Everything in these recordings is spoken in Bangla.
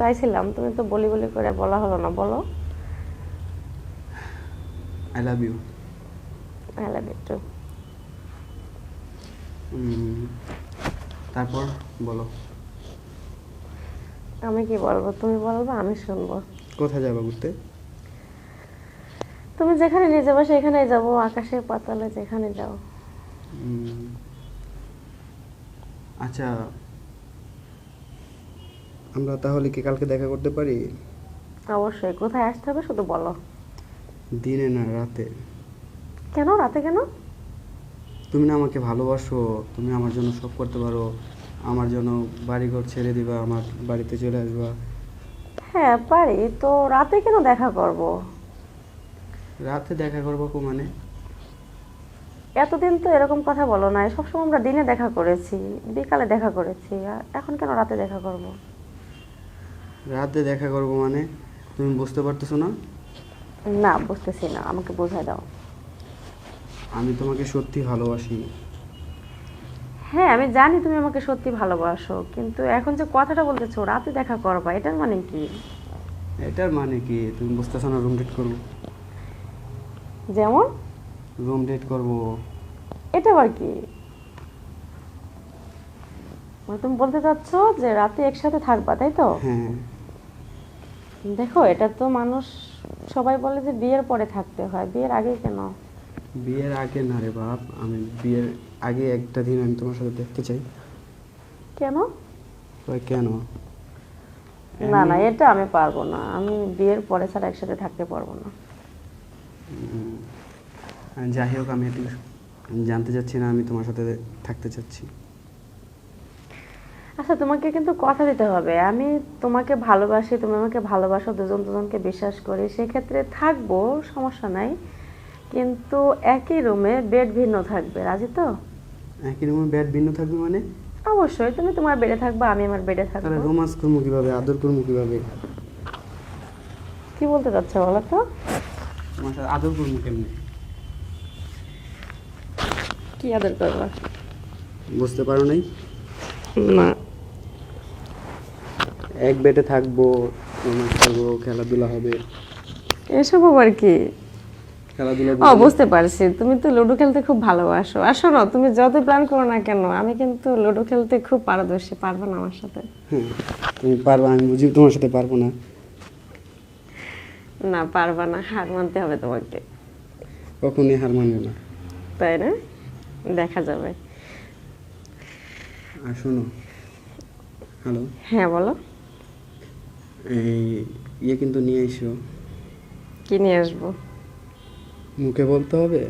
চাইছিলাম, তুমি তো বলি বলি করে বলা হলো না, বলো। I love you. I love you too. তারপর বলো। আমি কি বলবো, তুমি বলবো আমি শুনবো। কোথায় যাবা ঘুরতে? তুমি যেখানে নিয়ে যাবো সেখানেই যাবো, আকাশে পাতালে যেখানে যাও। আচ্ছা, আমরা তাহলে কি কালকে দেখা করতে পারি? অবশ্যই। কোথায় আসতে হবে শুধু বলো। দিনে না, রাতে। কেন রাতে কেন? তুমি না আমাকে ভালোবাসো, তুমি আমার জন্য সব করতে পারো, আমার জন্য বাড়িঘর ছেড়ে দিবা, আমার বাড়িতে চলে আসবা। হ্যাঁ পারি তো, রাতে কেন দেখা করব? রাতে দেখা করবো মানে? এতদিন তো এরকম কথা বলো না, সবসময় আমরা দিনে দেখা করেছি, বিকালে দেখা করেছি, আর এখন কেন রাতে দেখা করব? রাতে দেখা করবো মানে তুমি বুঝতে পারতেছো না? না বুঝতেছি না, আমাকে বোঝায় দাও। আমি তোমাকে সত্যি ভালোবাসি। হ্যাঁ আমি জানি তুমি আমাকে সত্যি ভালোবাসো, কিন্তু এখন যে কথাটা বলতেছো রাতে দেখা করবা, এটার মানে কি? এটার মানে কি তুমি বুঝতেছো না? রুম ডেট করবো। যেমন? রুম ডেট করবো। এটা আবার কি? মানে তুমি বলতে চাচ্ছ যে রাতে একসাথে থাকবা, তাই তো? হ্যাঁ। দেখো এটা তো মানুষ সবাই বলে যে বিয়ের পরে থাকতে হয়, বিয়ের আগে কেন? বিয়ের আগে না রে বাপ, আমি বিয়ের আগে একটা দিন আমি তোমার সাথে দেখতে চাই। কেন? ওই কেন? না না, এটা আমি পারবো না, আমি বিয়ের পরে ছাড়া একসাথে থাকতে পারবো না। যাই হোক, আমি একটু জানতে চাচ্ছি না, আমি তোমার সাথে থাকতে চাচ্ছি। আচ্ছা তোমাকে কিন্তু কথা দিতে হবে, আমি তোমাকে ভালোবাসি, তুমি আমাকে ভালোবাসো, দুজন দুজনকে বিশ্বাস করি, সেক্ষেত্রে থাকবো, সমস্যা নাই। কিন্তু একই রুমে বেড ভিন্ন থাকবে, রাজি তো? একই রুমে বেড ভিন্ন থাকবে মানে? অবশ্যই, তুমি তোমার বেডে থাকবা, আমি আমার বেডে থাকবো। তাহলে রোমান্স করবো কিভাবে, আদর করবো কিভাবে? কি বলতে চাচ্ছো বলো তো? তোমার সাথে আদর করবো কেমনি? কি আদর করবা? বুঝতে পারো নাই? না। এক বেডে থাকবো, রোমান্স করবো, খেলাধুলা হবে। এসব আবার কি? খেলাধুলা ও বুঝতে পারছি, তুমি তো লুডো খেলতে খুব ভালোবাসো। আর শোনো, তুমি যত প্ল্যান করো না কেন, আমি কিন্তু লুডো খেলতে খুব পারদর্শী, পারবে না আমার সাথে? হ্যাঁ, তুমি পারবা, আমি বুঝি তোমার সাথে পারবো না। না পারবা না, হার মানতে হবে তোমাকে। কখনই হার মানবো না। তাই না? দেখা যাবে। আর শোনো, হ্যালো, হ্যাঁ বলো। এই কিন্তু নিয়ে এসো। কি নিয়ে আসবো? মুখে বলতে হবে?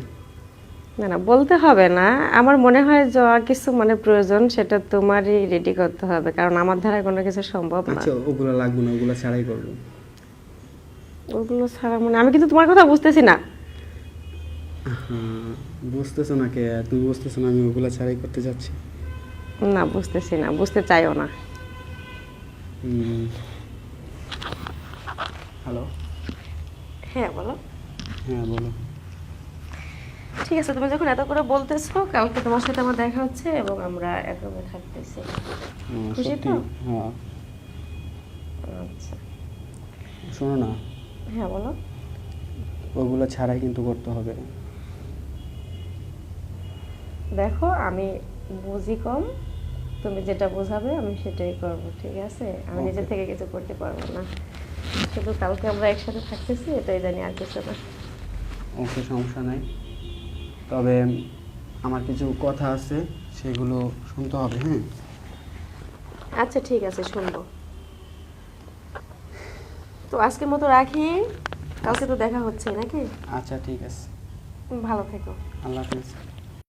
না না বলতে হবে না, আমার মনে হয় যা কিছু মানে প্রয়োজন সেটা তোমারই রেডি করতে হবে, কারণ আমার দ্বারা কোনো কিছু সম্ভব না। আচ্ছা, ওগুলো লাগবে না, ওগুলো ছাড়াই করবো। ওগুলো ছাড়া মানে আমি কিন্তু তোমার কথা বুঝতেছি না। হ্যাঁ, বুঝতেছো না কে? তুমি বুঝতেছো না আমি ওগুলো ছাড়াই করতে যাচ্ছি? না বুঝতেছি না, বুঝতে চাইও না। হ্যালো। হ্যাঁ বলো। হ্যাঁ বলো। ঠিক আছে, তুমি যখন এত করে বলতেছো, কালকে তোমার সাথে আমার দেখা হচ্ছে এবং আমরা এক রুমে থাকতেছি। খুশি সত্যি? তো? হ্যাঁ। আচ্ছা। শোনো না, হ্যাঁ বলো। ওগুলো ছাড়াই কিন্তু করতে হবে। দেখো আমি বুঝি কম, তুমি যেটা বোঝাবে আমি সেটাই করব, ঠিক আছে? আমি নিজে থেকে কিছু করতে পারবো না, শুধু কালকে আমরা একসাথে থাকতেছি এটাই জানি, আর কিছু না। ওকে, সমস্যা নাই, তবে আমার কিছু কথা আছে, সেগুলো শুনতে হবে। হ্যাঁ। আচ্ছা ঠিক আছে, শুনবো। তো আজকের মতো রাখি, কালকে তো দেখা হচ্ছে নাকি? আচ্ছা ঠিক আছে। ভালো থেকো। আল্লাহ হাফিজ।